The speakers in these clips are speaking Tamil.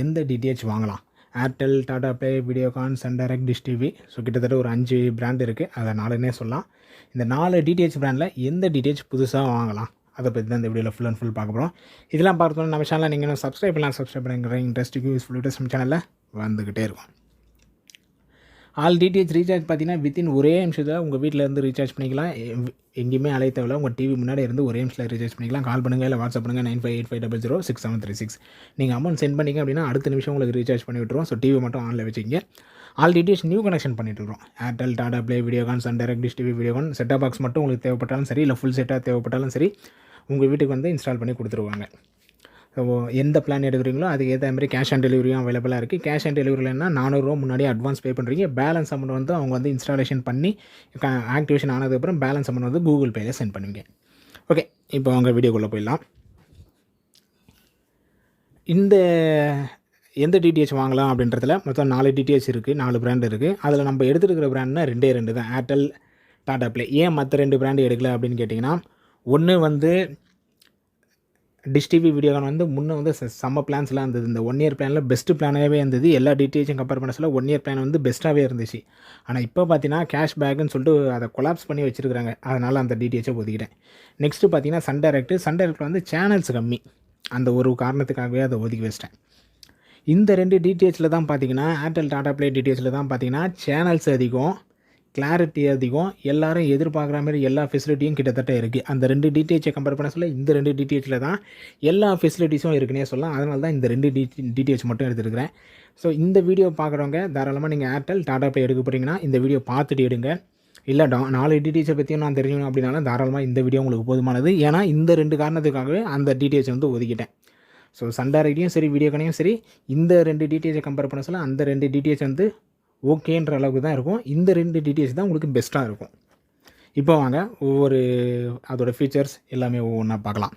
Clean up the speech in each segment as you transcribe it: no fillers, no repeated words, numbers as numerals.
எந்த டிடிஹெச் வாங்கலாம்? ஏர்டெல், டாடா ப்ளே, வீடியோகான், சன் டைரக்ட், டிஷ் டிவி. ஸோ கிட்டத்தட்ட ஒரு 5 பிராண்ட் இருக்குது. அதை 4னே சொல்லலாம். இந்த 4 டிடிஹெச் பிராண்டில் எந்த டிடிஹெச் புதுசாக வாங்கலாம்? அதை பற்றி தான் இந்த வீடியோவில் ஃபுல் அண்ட் ஃபுல் பார்க்க போகிறோம். இதெல்லாம் பார்க்கணும் நம்ம சேனலில் நீங்கள் இன்னும் சப்ஸ்கிரைப் பண்ணுங்கிற இன்ட்ரெஸ்ட்டுக்கு யூஸ்ஃபுல் வீடியோஸ் நம்ம சேனலில் வந்துக்கிட்டே இருக்கும். ஆல் டிடிஹெச் ரீசார்ஜ் பார்த்தீங்கன்னா வித்தின் ஒரே நிமிஷத்தில் உங்கள் வீட்டில் இருந்து ரீசார்ஜ் பண்ணிக்கலாம். எங்கேயுமே அலைய தேவையில்ல. உங்கள் டிவி முன்னாடி இருந்து ஒரே நிமிஷத்தில் ரீசார்ஜ் பண்ணிக்கலாம். கால் பண்ணுங்கள், இல்லை வாட்ஸ்அப் பண்ணுங்கள் 9585006736. நீங்கள் அமௌண்ட் சென்ட் பண்ணிங்க அப்படின்னா அடுத்த நிமிஷம் உங்களுக்கு ரீசார்ஜ் பண்ணி விட்டுருவோம். ஸோ டிவி மட்டும் ஆனில் வச்சுக்கிங்க. ஆல் டிடிஹெச் நியூ கனெக்ஷன் பண்ணிட்டு இருக்கோம். ஏர்டெல், டாடா ப்ளே, வீடியோகான், சன் டைரக்ட், டிஷ் டிவி, வீடியோகான் செட்டாக பாக்ஸ் மட்டும் உங்களுக்கு தேவைப்பட்டாலும் சரி, இல்லை ஃபுல் செட்டாக தேவைப்பட்டாலும் சரி, உங்கள் வீட்டுக்கு வந்து இன்ஸ்டால் பண்ணி கொடுத்துருவாங்க. ஸோ எந்த பிளான் எடுக்கிறீங்களோ அதுக்கு ஏற்ற மாதிரி கேஷ் ஆன் டெலிவரியும் அவைலபிளாக இருக்குது. கேஷ் ஆன் டெலிவரியில்னா 400 ரூபா முன்னாடி அட்வான்ஸ் பே பண்ணுறீங்க. பேலன்ஸ் அமௌண்ட் வந்து அவங்க வந்து இன்ஸ்டாலேஷன் பண்ணி ஆக்டிவேஷன் ஆனதுக்கப்புறம் பேலன்ஸ் அமௌண்ட் வந்து கூகுள் பேயில் சென்ட் பண்ணுவீங்க. ஓகே, இப்போ அவங்க வீடியோக்குள்ளே போயிடலாம். இந்த எந்த டிடிஹெச் வாங்கலாம் அப்படின்றதுல மொத்தம் 4 டிடிஹெச் இருக்குது, 4 பிராண்ட் இருக்குது. அதில் நம்ம எடுத்துருக்கிற பிராண்ட்னா 2 தான், ஏர்டெல், டாடா ப்ளே. ஏன் மற்ற 2 பிராண்டு எடுக்கல அப்படின்னு கேட்டிங்கன்னா, ஒன்று வந்து டிஷ் டிவி, வீடியோகான் வந்து முன்னே வந்து செம்ம பிளான்ஸ்லாம் இருந்தது. இந்த 1 இயர் பிளானில் பெஸ்ட்டு பிளானாகவே இருந்தது. எல்லா டிடிஹெச்சும் கம்பேர் பண்ண சொல்ல 1 இயர் பிளான் வந்து பெஸ்ட்டாகவே இருந்துச்சு. ஆனால் இப்போ பார்த்தீங்கன்னா கேஷ் பேக்குன்னு சொல்லிட்டு அதை கொலாப்ஸ் பண்ணி வச்சுருக்காங்க. அதனால் அந்த டிடிஹெச்சை ஒதுக்கிட்டேன். நெக்ஸ்ட்டு பார்த்தீங்கன்னா சன் டைரக்ட் வந்து சேனல்ஸ் கம்மி. அந்த ஒரு காரணத்துக்காகவே அதை ஒதுக்கி வச்சிட்டேன். இந்த 2 டிடிஹெச்சில் தான் பார்த்தீங்கன்னா, ஏர்டெல், டாடா ப்ளே டிடிஹெச்சில் தான் பார்த்தீங்கன்னா சேனல்ஸ் அதிகம், கிளாரிட்டி அதிகம், எல்லோரும் எதிர்பார்க்குற மாதிரி எல்லா ஃபெசிலிட்டியும் கிட்டத்தட்ட இருக்குது. அந்த 2 டிடிஹெச்சை கம்பேர் பண்ண சொல்ல இந்த 2 டிடிஹெச்சில் தான் எல்லா ஃபெசிலிட்டிஸும் இருக்குன்னே சொல்லலாம். அதனால தான் இந்த 2 டிடிஹெச் மட்டும் எடுத்துருக்கிறேன். ஸோ இந்த வீடியோ பார்க்குறவங்க தாராளமாக நீங்கள் ஏர்டெல், டாடா ப்ளே எடுக்க போகிறீங்கன்னா இந்த வீடியோ பார்த்துட்டு எடுங்க. இல்லை 4 டிடிஹெச்சை பற்றியும் நான் தெரிஞ்சுக்கணும் அப்படின்னாலும் தாராளமாக இந்த வீடியோ உங்களுக்கு போதுமானது. ஏன்னா இந்த 2 காரணத்துக்காகவே அந்த டிடிஹெச் வந்து ஒதுக்கிட்டேன். ஸோ சன் டைரக்ட்டையும் சரி, வீடியோகானையும் சரி, இந்த 2 டிடிஹெச்சை கம்பேர் பண்ண சொல்ல அந்த 2 டிடிஹெச் வந்து ஓகேன்ற அளவுக்கு தான் இருக்கும். இந்த 2 டிடிஹெச் தான் உங்களுக்கு பெஸ்ட்டாக இருக்கும். இப்போ வாங்க ஒவ்வொரு அதோட ஃபீச்சர்ஸ் எல்லாமே ஒவ்வொன்றா பார்க்கலாம்.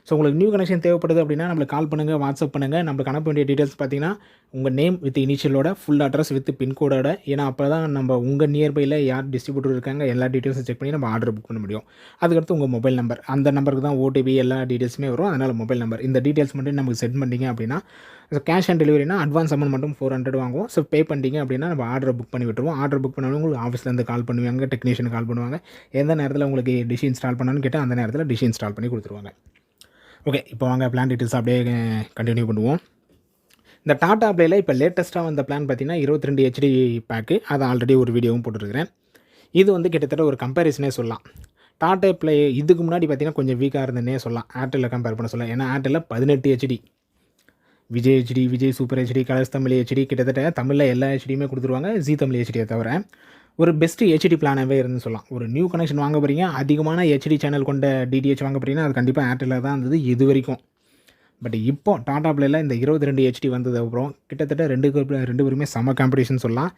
ஸோ உங்களுக்கு நியூ கனெக்ஷன் தேவைப்படுது அப்படின்னா நம்மளுக்கு கால் பண்ணுங்கள், வாட்ஸ்அப் பண்ணுங்கள். நம்மளுக்கு அனுப்ப வேண்டிய டீட்டெயில்ஸ் பார்த்தீங்கன்னா உங்கள் நேம் வித் இனிஷியலோட, ஃபுல் அட்ரஸ் வித் பின்கோடோட. ஏன்னா அப்போ தான் நம்ம உங்கள் நியர்பையில் யார் டிஸ்ட்ரிபியூட்டர் இருக்காங்க எல்லா டீட்டெயில்ஸும் செக் பண்ணி நம்ம ஆர்டர் புக் பண்ண முடியும். அதுக்கடுத்து உங்கள் மொபைல் நம்பர், அந்த நம்பருக்கு தான் ஓடிபி எல்லா டீட்டெயில்ஸுமே வரும். அதனால் மொபைல் நம்பர், இந்த டீட்டெயில்ஸ் மட்டும் நமக்கு சென்ட் பண்ணிங்க அப்படின்னா, ஸோ கேஷ் ஆன் டெலிவரினா அட்வான்ஸ் அமௌண்ட் மட்டும் 400 வாங்குவோம். ஸோ பே பண்ணிட்டீங்க அப்படின்னா நம்ம ஆர்டர் புக் பண்ணி விட்டுருவோம். ஆர்டர் புக் பண்ணவங்க உங்களுக்கு ஆஃபீஸ்லேருந்து கால் பண்ணுவாங்க, டெக்னீஷியன் கால் பண்ணுவாங்க. எந்த நேரத்தில் உங்களுக்கு டிஷ் இன்ஸ்டால் பண்ணணும்னு கேட்டால் அந்த நேரத்தில் டிஷ் இன்ஸ்டால் பண்ணி கொடுத்துருவாங்க. ஓகே, இப்போ வாங்க பிளான் டீட்டெயில்ஸ் அப்படியே கண்டினியூ பண்ணுவோம். இந்த டாடா ப்ளேயில் இப்போ லேட்டஸ்ட்டாக வந்த பிளான் பார்த்தீங்கன்னா 22 HD பேக்கு. அதை ஆல்ரெடி ஒரு வீடியோவும் போட்டுருக்கிறேன். இது வந்து கிட்டத்தட்ட ஒரு கம்பேரிசனே சொல்லலாம். டாடா ப்ளே இதுக்கு முன்னாடி பார்த்தீங்கன்னா கொஞ்சம் வீக்காக இருந்ததுன்னே சொல்லலாம், ஏர்டெல்லில் கம்பேர் பண்ண சொல்லலாம். ஏன்னா ஏர்டெல்லில் 18 HD, Vijay HD, Vijay super HD, Colors Tamil HD, கிட்டத்தட்ட தமிழில் எல்லா HDயுமே கொடுத்துருவாங்க, ஜி தமிழ் HDயை தவிர. ஒரு பெஸ்ட்டு HD பிளானாகவே இருந்து சொல்லலாம். ஒரு நியூ கனெக்ஷன் வாங்க போகிறீங்க, அதிகமான HD சேனல் கொண்ட டிடிஹெச் வாங்க போகிறீங்கன்னா அது கண்டிப்பாக ஏர்டெல்லில் தான் இருந்தது இது வரைக்கும். பட் இப்போ டாடா ப்ளேயில் இந்த 22 HD வந்ததுக்கப்புறம் கிட்டத்தட்ட 2 பேருமே செம்ம காம்படிஷன் சொல்லலாம்.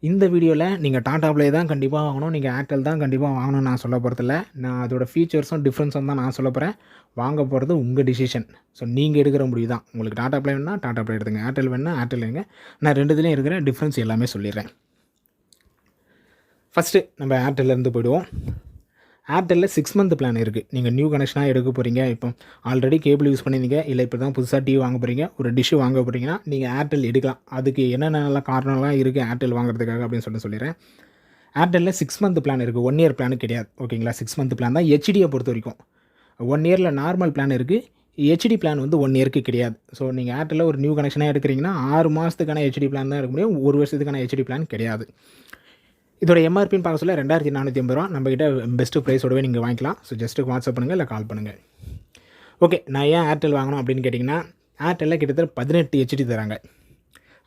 இந்த வீடியோவில் நீங்கள் டாடா ப்ளே தான் கண்டிப்பாக வாங்கணும், நீங்கள் ஏர்டெல் தான் கண்டிப்பாக வாங்கணும்னு நான் சொல்ல போகிறதில்ல. நான் அதோட ஃபீச்சர்ஸும் டிஃப்ரென்ஸும் தான் நான் சொல்ல போகிறேன். வாங்க போகிறது உங்கள் டிசிஷன். ஸோ நீங்கள் எடுக்கிற முடிவு தான். உங்களுக்கு டாடா ப்ளே வேணுன்னா டாடா ப்ளே எடுத்துங்க, ஏர்டெல் வேணுன்னா ஏர்டெல் எடுங்க. நான் 2 இருக்கிற டிஃப்ரென்ஸ் எல்லாமே சொல்லிடுறேன். ஃபஸ்ட்டு நம்ம ஏர்டெல்லேருந்து போய்டுவோம். ஏர்டெல்லில் 6 மந்த் பிளான் இருக்குது. நீங்கள் நியூ கனெக்ஷனாக எடுக்க போகிறீங்க, இப்போ ஆல்ரெடி கேபிள் யூஸ் பண்ணியிருந்தீங்க, இல்லை இப்போ தான் புதுசாக டிவி வாங்க போகிறீங்க, ஒரு டிஷ்ஷு வாங்க போகிறீங்கன்னா நீங்கள் ஏர்டெல் எடுக்கலாம். அதுக்கு என்னென்ன காரணம்லாம் இருக்குது ஏர்டெல் வாங்குறதுக்காக அப்படின்னு சொல்லிடுறேன். ஏர்டெல்லில் 6 மந்த் பிளான் இருக்குது, 1 இயர் பிளான் கிடையாது. ஓகேங்களா, 6 மந்த் பிளான் தான் ஹெச்டியை பொறுத்த வரைக்கும். 1 இயரில் நார்மல் பிளான் இருக்குது, ஹெச்டி பிளான் வந்து 1 இயருக்கு கிடையாது. ஸோ நீங்கள் ஏர்டெல்லில் ஒரு நியூ கனெக்ஷனாக எடுக்கிறீங்கன்னா 6 மாதத்துக்கான ஹெச்டி பிளான் தான் எடுக்க முடியும், 1 வருஷத்துக்கான ஹெச்டி பிளான் கிடையாது. இதோட எம்ஆர்பின்னு பார்க்க சொல்ல 2450 ரூபா. நம்மக்கிட்ட பெஸ்ட்டு ப்ரைஸோடவே நீங்கள் வாங்கிக்கலாம். ஸோ ஜஸ்ட்டு வாட்ஸ்அப் பண்ணுங்கள், இல்லை கால் பண்ணுங்கள். ஓகே, நான் ஏன் ஏர்டெல் வாங்கணும் அப்படின்னு கேட்டிங்கன்னா, ஏர்டெல்லில் கிட்டத்தட்ட 18 HD தராங்க.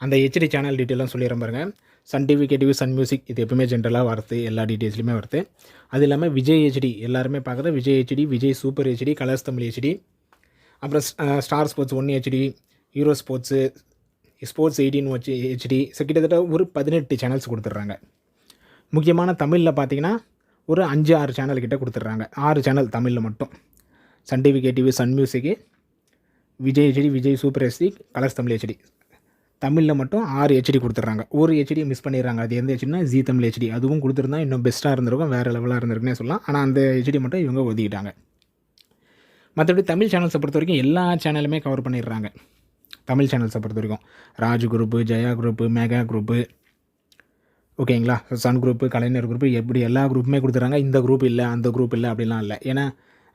அந்த ஹெச்டி சேனல் டீட்டெயிலாம் சொல்லிடுறேன் பாருங்கள். சன் டிவி, கேடிவி, சன் மியூசிக், இது எப்பவுமே ஜென்ரலாக வருது, எல்லா டீட்டெயில்ஸ்லையுமே வருது. அது இல்லாமல் விஜய் HD, எல்லாருமே பார்க்குறது Vijay HD, Vijay super HD, Colors Tamil HD, அப்புறம் star sports 1 HD, hero sports, sports 18 HD. So கிட்டத்தட்ட ஒரு 18 சேனல்ஸ் கொடுத்துட்றாங்க. முக்கியமான தமிழில் பார்த்தீங்கன்னா ஒரு 5-6 சேனல் கிட்டே கொடுத்துட்றாங்க. 6 சேனல் தமிழில் மட்டும். Sun TV, KTV, Sun music, Vijay HD, Vijay super HD, Colors Tamil HD. தமிழில் மட்டும் 6 HD கொடுத்துட்றாங்க. ஒரு ஹெச்டியை மிஸ் பண்ணிடுறாங்க. அது எந்த ஹெச்டினா ஜி தமிழ் HD. அதுவும் கொடுத்துருந்தா இன்னும் பெஸ்ட்டாக இருந்திருக்கும், வேறு லெவலாக இருந்திருக்குன்னே சொல்லலாம். ஆனால் அந்த ஹெச்டி மட்டும் இவங்க ஒதுக்கிட்டாங்க. மற்றபடி தமிழ் சேனல்ஸை பொறுத்த வரைக்கும் எல்லா சேனலுமே கவர் பண்ணிடுறாங்க. தமிழ் சேனல்ஸை பொறுத்த வரைக்கும் Raj group, Jaya group, mega group, ஓகேங்களா, சன் குரூப்பு, கலைஞர் குரூப்பு, எப்படி எல்லா குரூப்புமே கொடுத்துட்றாங்க. இந்த குரூப் இல்லை, அந்த குரூப் இல்லை அப்படிலாம் இல்லை. ஏன்னா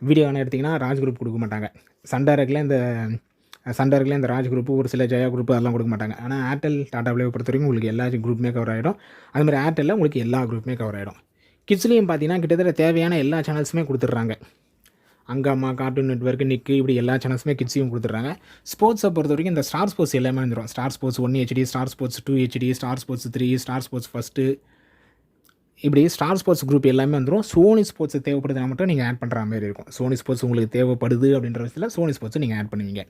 வீடியோன்னு எடுத்திங்கன்னா ராஜ் குரூப் கொடுக்க மாட்டாங்க. சன் டைரக்டில் இந்த ராஜ் குரூப்பு, ஒரு சில ஜெயா குரூப்பு அதெல்லாம் கொடுக்க மாட்டாங்க. ஆனால் ஏர்டெல் டாடா ப்ளே பொறுத்த வரைக்கும் உங்களுக்கு எல்லா குரூப்புமே கவர் ஆகிடும். அதுமாதிரி ஏர்டெல்லில் உங்களுக்கு எல்லா குரூப்புமே கவர் ஆகிடும். கிட்ஸ்லேயும் பார்த்தீங்கன்னா கிட்டத்தட்ட தேவையான எல்லா சேனல்ஸுமே கொடுத்துட்றாங்க. அங்கம்மா, கார்ட்டூன் நெட்வொர்க், நிக்கு, இப்படி எல்லா சேனல்ஸுமே கிட்ஸையும் கொடுத்துட்றாங்க. ஸ்போர்ட்ஸை பொறுத்த வரைக்கும் இந்த ஸ்டார் ஸ்போர்ட்ஸ் எல்லாமே வந்துடும். Star sports 1 HD, star sports 2 HD, star sports 3, star sports first, இப்படி ஸ்டார் ஸ்போர்ட்ஸ் குரூப் எல்லாமே வந்துடும். சோனி ஸ்போர்ட்ஸ் தேவைப்படுதுனா மட்டும் நீங்கள் ஆட் பண்ணுற மாதிரி இருக்கும். சோனி ஸ்போர்ட்ஸ் உங்களுக்கு தேவைப்படுது அப்படின்ற விஷயத்தில் சோனி ஸ்போர்ட்ஸ் நீங்கள் ஆட் பண்ணுவீங்க.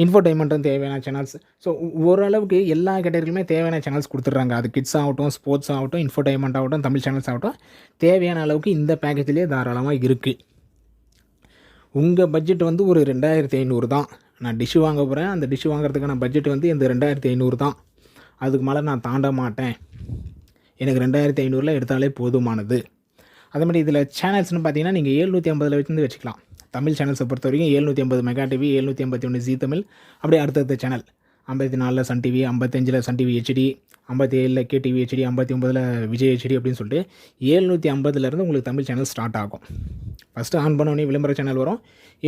இன்ஃபோடைன்மெண்ட்டும் தேவையான சேனல்ஸ். ஸோ ஓரளவுக்கு எல்லா கேட்டகரியிலுமே தேவையான சேனல்ஸ் கொடுத்துட்றாங்க. அது கிட்ஸ் ஆகட்டும், ஸ்போர்ட்ஸ் ஆகட்டும், இன்ஃபோடைன்மெண்ட் ஆகட்டும், தமிழ் சேனல்ஸ் ஆகட்டும், தேவையான அளவுக்கு இந்த பேக்கேஜ்லேயே தாராளமாக இருக்குது. உங்கள் பட்ஜெட் வந்து ஒரு 2500 தான். நான் டிஷ்ஷு வாங்க போகிறேன். அந்த டிஷ்ஷு வாங்குறதுக்கான பட்ஜெட் வந்து இந்த 2500 தான். அதுக்கு மேலே நான் தாண்ட மாட்டேன். எனக்கு 2500 எடுத்தாலே போதுமானது. அதேமாதிரி இதில் சேனல்ஸ்னு பார்த்தீங்கன்னா நீங்கள் 750 வச்சு வச்சுக்கலாம். தமிழ் சேனல்ஸை பொறுத்த வரைக்கும் 750 மெகா டிவி, 751 ஜி தமிழ், அப்படியே அடுத்தடுத்த channel 54 Sun TV, 55 Sun TV HD, 57 KTV HD, 59 Vijay HD அப்படின்னு சொல்லிட்டு 750 உங்களுக்கு தமிழ் சேனல் ஸ்டார்ட் ஆகும். ஃபஸ்ட்டு ஆன் பண்ணோடனே விளம்பர சேனல் வரும்.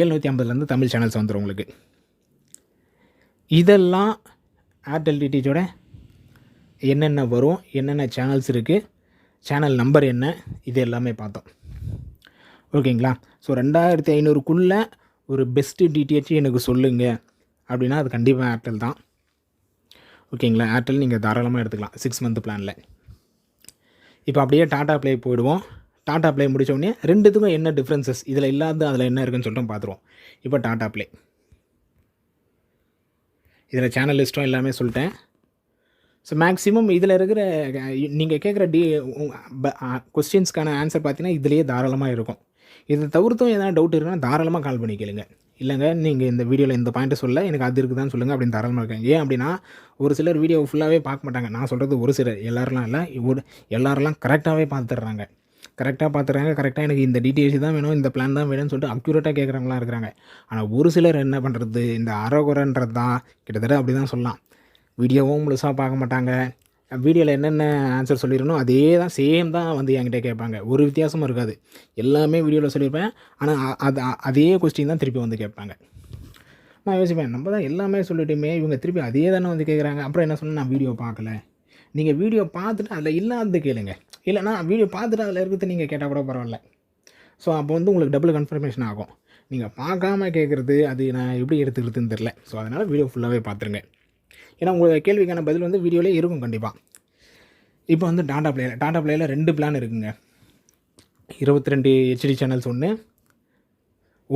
750 தமிழ் சேனல்ஸ் வந்துடும் உங்களுக்கு. இதெல்லாம் ஏர்டெல் டிடிஹெச்சோட என்னென்ன வரும், என்னென்ன சேனல்ஸ் இருக்குது, சேனல் நம்பர் என்ன, இது எல்லாமே பார்த்தோம். ஓகேங்களா. ஸோ 2500க்குள்ளே ஒரு பெஸ்ட்டு டிடிஹெச் எனக்கு சொல்லுங்கள் அப்படின்னா அது கண்டிப்பாக ஏர்டெல் தான். ஓகேங்களா. ஏர்டெல் நீங்கள் தாராளமாக எடுத்துக்கலாம் 6 மந்த் பிளானில். இப்போ அப்படியே டாடா ப்ளே போயிடுவோம். டாடா ப்ளே முடித்தோடனே ரெண்டுத்துக்கும் என்ன டிஃப்ரென்சஸ், இதில் இல்லாத அதில் என்ன இருக்குன்னு சொல்லிட்டு பார்த்துருவோம். இப்போ டாடா ப்ளே, இதில் சேனல் லிஸ்ட்டும் எல்லாமே சொல்லிட்டேன். ஸோ மேக்ஸிமம் இதில் இருக்கிற நீங்கள் கேட்குற கொஸ்டின்ஸ்க்கான ஆன்சர் பார்த்தீங்கன்னா இதிலேயே தாராளமாக இருக்கும். இதை தவிர்த்தும் எதனா டவுட் இருக்குன்னா தாராளமாக கால் பண்ணி கேளுங்க. இல்லைங்க நீங்கள் இந்த வீடியோவில் இந்த பாயிண்ட்டை சொல்ல எனக்கு அது இருக்குதான்னு சொல்லுங்கள் அப்படின்னு தாராளமாக இருக்காங்க. ஏன் அப்படின்னா ஒரு சிலர் வீடியோ ஃபுல்லாகவே பார்க்க மாட்டாங்க. நான் சொல்கிறது ஒரு சிலர், எல்லாரெலாம் இல்லை, எல்லாரெல்லாம் கரெக்டாகவே பார்த்துட்றாங்க. கரெக்டாக எனக்கு இந்த டிடிஹெச் தான் வேணும், இந்த பிளான் தான் வேணும்னு சொல்லிட்டு அக்யூரேட்டாக கேட்குறவங்களாம் இருக்கிறாங்க. ஆனால் ஒரு சிலர் என்ன பண்ணுறது, இந்த அரைகுறைன்றது தான் கிட்டத்தட்ட அப்படி தான் சொல்லலாம். வீடியோவும் முழுசாக பார்க்க மாட்டாங்க. வீடியோவில் என்னென்ன ஆன்சர் சொல்லிடணும் அதே தான், சேம் தான் வந்து என்கிட்ட கேட்பாங்க. ஒரு வித்தியாசமும் இருக்காது. எல்லாமே வீடியோவில் சொல்லியிருப்பேன். ஆனால் அதே கொஸ்டின் தான் திருப்பி வந்து கேட்பாங்க. நான் யோசிப்பேன், நம்ம தான் எல்லாமே சொல்லிட்டுமே இவங்க திருப்பி அதே தானே வந்து கேட்குறாங்க. அப்புறம் என்ன சொன்னால் நான் வீடியோ பார்க்கல. நீங்கள் வீடியோ பார்த்துட்டு அதில் இல்லாதது கேளுங்க. இல்லைனா வீடியோ பார்த்துட்டு அதில் இருக்கிறது நீங்கள் கேட்டால் கூட பரவாயில்ல. ஸோ அப்போ வந்து உங்களுக்கு டபுள் கன்ஃபர்மேஷன் ஆகும். நீங்கள் பார்க்காம கேட்குறது அது நான் எப்படி எடுத்துக்கிறதுன்னு தெரில. ஸோ அதனால் வீடியோ ஃபுல்லாகவே பார்த்துருங்க. ஏன்னா உங்கள் கேள்விக்கான பதில் வந்து வீடியோவிலே இருக்கும் கண்டிப்பாக. இப்போ வந்து டாடா ப்ளேயில் 2 பிளான் இருக்குங்க. 22 HD சேனல்ஸ் ஒன்று,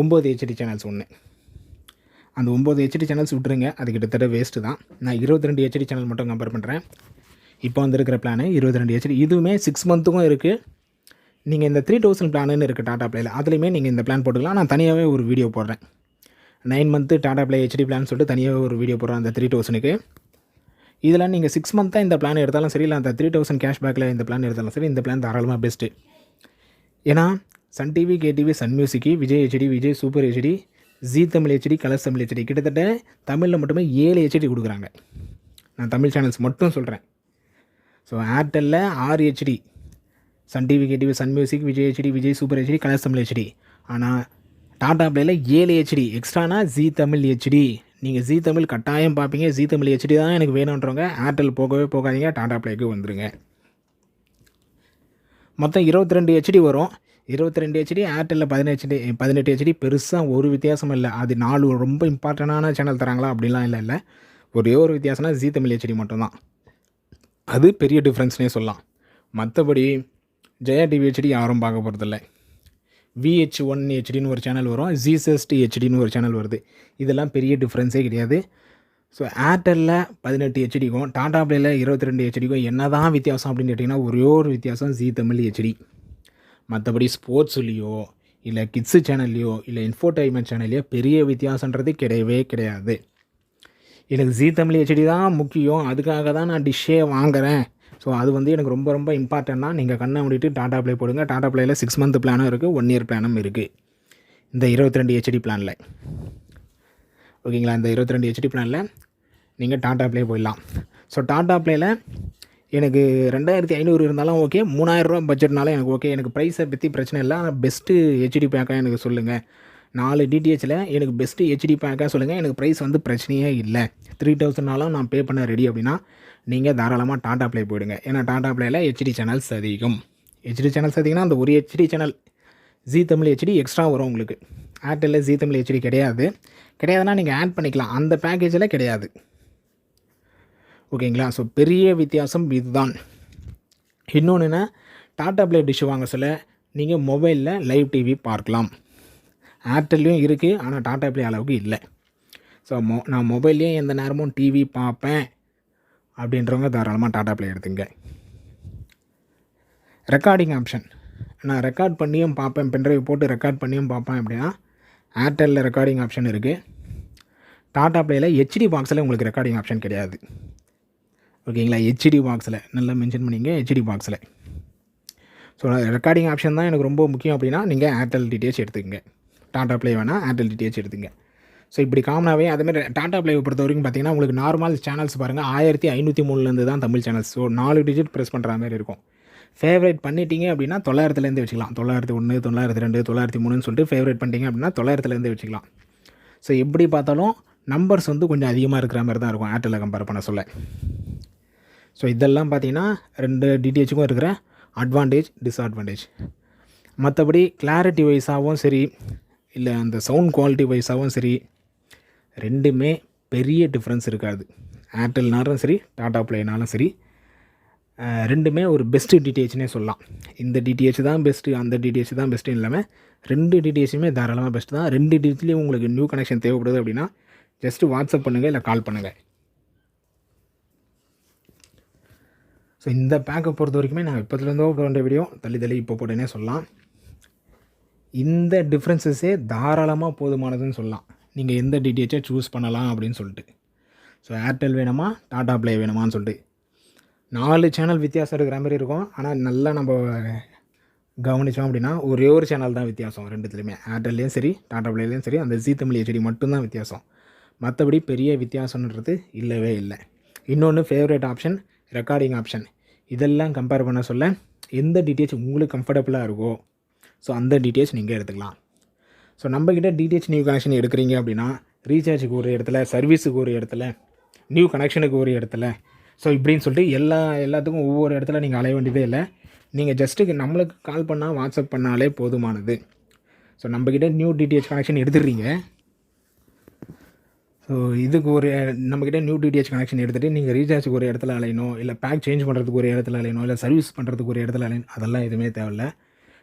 9 HD சேனல்ஸ் ஒன்று. அந்த 9 HD சேனல்ஸ் விட்டுருங்க, அது கிட்டத்தட்ட வேஸ்ட்டு தான். நான் 22 HD சேனல் மட்டும் கம்பேர் பண்ணுறேன். இப்போ வந்துருக்கிற பிளானு 22 HD. இதுவுமே 6 மந்த்துக்கும் இருக்குது. நீங்கள் இந்த 3000 பிளானுன்னு இருக்குது டாடா ப்ளேயில், அதுலேயுமே நீங்கள் இந்த பிளான் போட்டுக்கலாம். நான் தனியாகவே ஒரு வீடியோ போடுறேன். 9 month Tata play HD plan சொல்லிட்டு தனியாகவே ஒரு வீடியோ போடுறேன் அந்த 3000க்கு. இதில் நீங்கள் 6 மந்த்தாக இந்த பிளான் எடுத்தாலும் சரி, இல்லை அந்த 3000 கேஷ்பேக்கில் இந்த பிளான் எடுத்தாலும் சரி, இந்த பிளான் தாராளமாக பெஸ்ட்டு. ஏன்னா Sun TV, KTV, Sun music, Vijay HD, Vijay super HD, Zee Tamil HD, Colors Tamil HD, கிட்டத்தட்ட தமிழில் மட்டுமே 7 HD கொடுக்குறாங்க. நான் தமிழ் சேனல்ஸ் மட்டும் சொல்கிறேன். ஸோ ஏர்டெல்லில் 6 HD, Sun TV, KTV, Sun music, Vijay HD, Vijay super HD, Colors Tamil HD. ஆனால் டாடா ப்ளேயில் 7 HD எக்ஸ்ட்ரானா ஜி தமிழ் HD. நீங்கள் ஜி தமிழ் கட்டாயம் பார்ப்பீங்க. ஜி தமிழ் HD தான் எனக்கு வேணுன்றவங்க ஏர்டெல் போகவே போகாதீங்க, டாடா ப்ளேக்கு வந்துடுங்க. மொத்தம் 22 HD வரும். 22 HD, ஏர்டெல்லில் 18 HD. பெருசாக ஒரு வித்தியாசமும் இல்லை. அது 4 ரொம்ப இம்பார்ட்டண்டான சேனல் தராங்களா அப்படிலாம் இல்லை. ஒரே ஒரு வித்தியாசம்னா ஜி தமிழ் HD மட்டும்தான். அது பெரிய டிஃப்ரென்ஸ்னே சொல்லலாம். மற்றபடி ஜெயா டிவி HD யாரும் பார்க்க போகிறதில்ல. VH1 HDன்னு ஒரு சேனல் வரும், ஜிசஸ்ட் HDன்னு ஒரு சேனல் வருது. இதெல்லாம் பெரிய டிஃப்ரென்ஸே கிடையாது. ஸோ ஏர்டெல்லில் 18 HDக்கும் டாடா ப்ளேயில் 22 HDக்கும் என்ன தான் வித்தியாசம் அப்படின்னு கேட்டிங்கன்னா ஒரே ஒரு வித்தியாசம் ஜி தமிழ் HD. மற்றபடி ஸ்போர்ட்ஸ்லேயோ இல்லை கிட்ஸு சேனல்லையோ இல்லை இன்ஃபோடைன்மெண்ட் சேனல்லையோ பெரிய வித்தியாசன்றது கிடையவே கிடையாது. எனக்கு ஜி தமிழ் HD தான் முக்கியம், அதுக்காக தான் நான் டிஷ்ஷே வாங்குகிறேன். ஸோ அது வந்து எனக்கு ரொம்ப ரொம்ப இம்பார்ட்டன்னா நீங்கள் கண்ணை மூடிட்டு டாடா ப்ளே போடுங்க. டாடா ப்ளேயில் 6 மந்த் பிளானும் இருக்குது, 1 இயர் பிளானும் இருக்குது இந்த 22 HD பிளானில். ஓகேங்களா. இந்த 22 ஹெச்டி பிளானில் நீங்கள் டாடா ப்ளே போயிடலாம். ஸோ டாடா ப்ளேயில் எனக்கு 2500 இருந்தாலும் ஓகே, 3000 பட்ஜெட்னாலும் எனக்கு ஓகே. எனக்கு ப்ரைஸை பற்றி பிரச்சனை இல்லை. ஆனால் பெஸ்ட்டு ஹெச்டி பேக்காக எனக்கு சொல்லுங்கள். 4 டிடிஹெச்சில் எனக்கு பெஸ்ட்டு ஹெச்டி பேக்காக சொல்லுங்கள். எனக்கு ப்ரைஸ் வந்து பிரச்சனையே இல்லை. 3000னாலும் நான் பே பண்ண ரெடி அப்படின்னா நீங்கள் தாராளமாக டாடா ப்ளே போயிடுங்க. ஏன்னா டாடா ப்ளேயில் ஹெச்டி சேனல்ஸ் அதிகம். ஹெச்டி சேனல்ஸ் அதிகம்னா அந்த ஒரு ஹெச்டி சேனல் ஜீ தமிழ் ஹெச்டி எக்ஸ்ட்ரா வரும் உங்களுக்கு. ஏர்டெல்லில் ஜீ தமிழ் ஹெச்டி கிடையாதுன்னா நீங்கள் ஆட் பண்ணிக்கலாம். அந்த பேக்கேஜில் கிடையாது. ஓகேங்களா. ஸோ பெரிய வித்தியாசம் இதுதான். இன்னொன்றுனா டாடா ப்ளே டிஷ் வாங்க சொல்ல நீங்கள் மொபைலில் லைவ் டிவி பார்க்கலாம். ஏர்டெல்லையும் இருக்குது, ஆனால் டாடா ப்ளே அளவுக்கு இல்லை. ஸோ நான் மொபைல்லேயே எந்த நேரமும் டிவி பார்ப்பேன் அப்படின்றவங்க தாராளமாக டாடா ப்ளே எடுத்துங்க. ரெக்கார்டிங் ஆப்ஷன், நான் ரெக்கார்ட் பண்ணியும் பார்ப்பேன், பென்ட்ரைவ் போட்டு ரெக்கார்ட் பண்ணியும் பார்ப்பேன் அப்படின்னா ஏர்டெல்லில் ரெக்கார்டிங் ஆப்ஷன் இருக்குது. டாடா ப்ளேயில் ஹெச்டி பாக்ஸில் உங்களுக்கு ரெக்கார்டிங் ஆப்ஷன் கிடையாது. ஓகேங்களா. ஹெச்டி பாக்ஸில் நல்லா மென்ஷன் பண்ணிங்க, ஹெச்டி பாக்ஸில். ஸோ ரெக்கார்டிங் ஆப்ஷன் தான் எனக்கு ரொம்ப முக்கியம் அப்படின்னா நீங்கள் ஏர்டெல் டிடிஹெச் எடுத்துக்கங்க. டாடா ப்ளே வேணால் ஏர்டெல் டிடிஹெச் எடுத்துங்க. ஸோ இப்படி காமனாகவே அதேமாதிரி டாடா ப்ளேவை பொறுத்த வரைக்கும் பார்த்தீங்கன்னா உங்களுக்கு நார்மல் சேனல்ஸ் பாருங்கள் 1503 தான் Tamil channels. So 4 digit press பண்ணுற மாதிரி இருக்கும். ஃபேவரேட் பண்ணிட்டீங்க அப்படின்னா 900லேருந்து வச்சுக்கலாம். 901, 902, 903ன்னு சொல்லிட்டு ஃபேவரேட் பண்ணிட்டீங்க அப்படின்னா 900லேருந்து வச்சுக்கலாம். ஸோ எப்படி பார்த்தாலும் நம்பர்ஸ் வந்து கொஞ்சம் அதிகமாக இருக்கிற மாதிரி தான் இருக்கும் ஏர்டெல்லை கம்பேர் பண்ண சொல்ல. ஸோ இதெல்லாம் பார்த்தீங்கன்னா 2 டிடிஹெச்சுக்கும் இருக்கிற அட்வான்டேஜ், டிஸ்அட்வான்டேஜ். மற்றபடி கிளாரிட்டி வைஸாகவும் சரி, இல்லை அந்த சவுண்ட் குவாலிட்டி வைஸாகவும் சரி, ரெண்டுமே பெரிய டிஃப்ரென்ஸ் இருக்காது. ஏர்டெல்னாலும் சரி, டாடா ப்ளேனாலும் சரி, ரெண்டுமே ஒரு பெஸ்ட்டு டிடிஹெச்னே சொல்லலாம். இந்த டிடிஹெச் தான் பெஸ்ட்டு, அந்த டிடிஹெச் தான் பெஸ்ட்டு இல்லாமல் 2 டிடிஹெச்சுமே தாராளமாக பெஸ்ட்டு தான். 2 டிடிஹெச்லேயும் உங்களுக்கு நியூ கனெக்ஷன் தேவைப்படுது அப்படின்னா ஜஸ்ட்டு வாட்ஸ்அப் பண்ணுங்கள், இல்லை கால் பண்ணுங்கள். ஸோ இந்த பேக்கை பொறுத்த வரைக்குமே நான் இப்போத்துலேருந்தோ போன்ற வீடியோ தள்ளி இப்போ போட்டேனே சொல்லலாம். இந்த டிஃப்ரென்சஸே தாராளமாக போதுமானதுன்னு சொல்லலாம். நீங்கள் எந்த டிடிஹெச்சை சூஸ் பண்ணலாம் அப்படின்னு சொல்லிட்டு. ஸோ ஏர்டெல் வேணுமா, டாடா ப்ளே வேணுமான்னு சொல்லிட்டு 4 சேனல் வித்தியாசம் இருக்கிற மாதிரி இருக்கும். ஆனால் நல்லா நம்ம கவனித்தோம் அப்படின்னா ஒரே ஒரு சேனல் தான் வித்தியாசம் ரெண்டுத்துலேயுமே. ஏர்டெல்லையும் சரி, டாடா ப்ளேலையும் சரி, அந்த ஜீ தமிழ் ஹெச்டி மட்டும்தான் வித்தியாசம். மற்றபடி பெரிய வித்தியாசம்ன்றது இல்லவே இல்லை. இன்னொன்று ஃபேவரேட் ஆப்ஷன், ரெக்கார்டிங் ஆப்ஷன், இதெல்லாம் கம்பேர் பண்ண சொல்ல எந்த டிடிஹெச் உங்களுக்கு கம்ஃபர்டபுளாக இருக்கோ ஸோ அந்த டிடிஹெச் நீங்கள் எடுத்துக்கலாம். ஸோ நம்மக்கிட்ட டிடிஹெச் நியூ கனெக்ஷன் எடுக்கிறீங்க அப்படின்னா ரீசார்ஜுக்கு ஒரு இடத்துல, சர்வீஸுக்கு ஒரு இடத்துல, நியூ கனெக்ஷனுக்கு ஒரு இடத்துல, ஸோ இப்படின்னு சொல்லிட்டு எல்லாத்துக்கும் ஒவ்வொரு இடத்துல நீங்கள் அலைய வேண்டியதே இல்லை. நீங்கள் ஜஸ்ட்டு நம்மளுக்கு கால் பண்ணால், வாட்ஸ்அப் பண்ணாலே போதுமானது. ஸோ நம்மக்கிட்ட நியூ டிடிஹெச் கனெக்ஷன் எடுத்துடுறீங்க. ஸோ இதுக்கு நம்மக்கிட்ட நியூ டிடிஹெச் கனெக்ஷன் எடுத்துகிட்டு நீங்கள் ரீசார்ஜுக்கு ஒரு இடத்துல அலையணும், இல்லை பேக் சேஞ்ச் பண்ணுறதுக்கு ஒரு இடத்துல அலையணும், இல்லை சர்வீஸ் பண்ணுறதுக்கு ஒரு இடத்துல அலையணும், அதெல்லாம் எதுவுமே தேவையில்லை.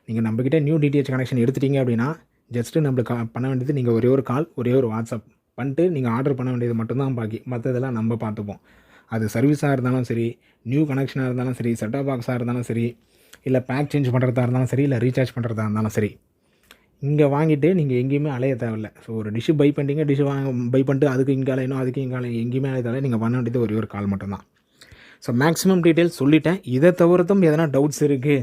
நீங்கள் நம்மக்கிட்ட நியூ டிடிஹெச் கனெக்ஷன் எடுத்துட்டீங்க அப்படின்னா ஜஸ்ட்டு நம்மளுக்கு பண்ண வேண்டியது நீங்கள் ஒரே ஒரு கால், ஒரே ஒரு வாட்ஸ்அப் பண்ணிட்டு நீங்கள் ஆர்டர் பண்ண வேண்டியது மட்டும்தான் பாக்கி. மற்றதெல்லாம் நம்ம பார்த்துப்போம். அது சர்வீஸாக இருந்தாலும் சரி, நியூ கனெக்ஷனாக இருந்தாலும் சரி, செட்டாப் பாக்ஸாக இருந்தாலும் சரி, இல்லை பேக் சேஞ்ச் பண்ணுறதா இருந்தாலும் சரி, இல்லை ரீசார்ஜ் பண்ணுறதா இருந்தாலும் சரி, இங்கே வாங்கிட்டு நீங்கள் எங்கேயுமே அலைய தேவையில்லை. ஸோ ஒரு டிஷ்ஷு பை பண்ணிட்டீங்க, பை பண்ணிட்டு அதுக்கு இங்கே அலையணும், அதுக்கு இங்கே அலையணும், எங்கேயுமே அலைய தேவையில்லை. நீங்கள் பண்ண வேண்டியது ஒரே ஒரு கால் மட்டும்தான். ஸோ மேக்ஸிமம் டீட்டெயில்ஸ் சொல்லிட்டேன். இதை தவிர்த்தும் எதனா டவுட்ஸ் இருக்குது,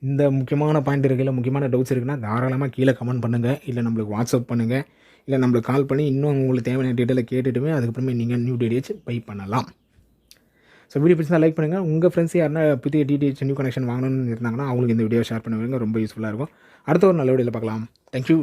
இந்த முக்கியமான பாயிண்ட் இருக்குது, இல்லை முக்கியமான டவுட்ஸ் இருக்குன்னா தாராளமாக கீழே கமெண்ட் பண்ணுங்கள், இல்லை நம்மளுக்கு வாட்ஸ்அப் பண்ணுங்கள், இல்லை நம்மளுக்கு கால் பண்ணி இன்னும் உங்களுக்கு தேவையான டீட்டெயிலை கேட்டுட்டுமே அதுக்கப்புறமே நீங்கள் நியூ டிடிஹெச் பை பண்ணலாம். ஸோ வீடியோ பிடிச்சா லைக் பண்ணுங்கள். உங்கள் ஃப்ரெண்ட்ஸ் யாருன்னா புதிய டிடிஹெச் நியூ கனெக்ஷன் வாங்கணும்னு இருந்தாங்கன்னா அவங்களுக்கு இந்த வீடியோ ஷேர் பண்ணுவாங்க, ரொம்ப யூஸ்ஃபுல்லாக இருக்கும். அடுத்த ஒரு நல்ல வீடியோவில் பார்க்கலாம். தேங்க்யூ.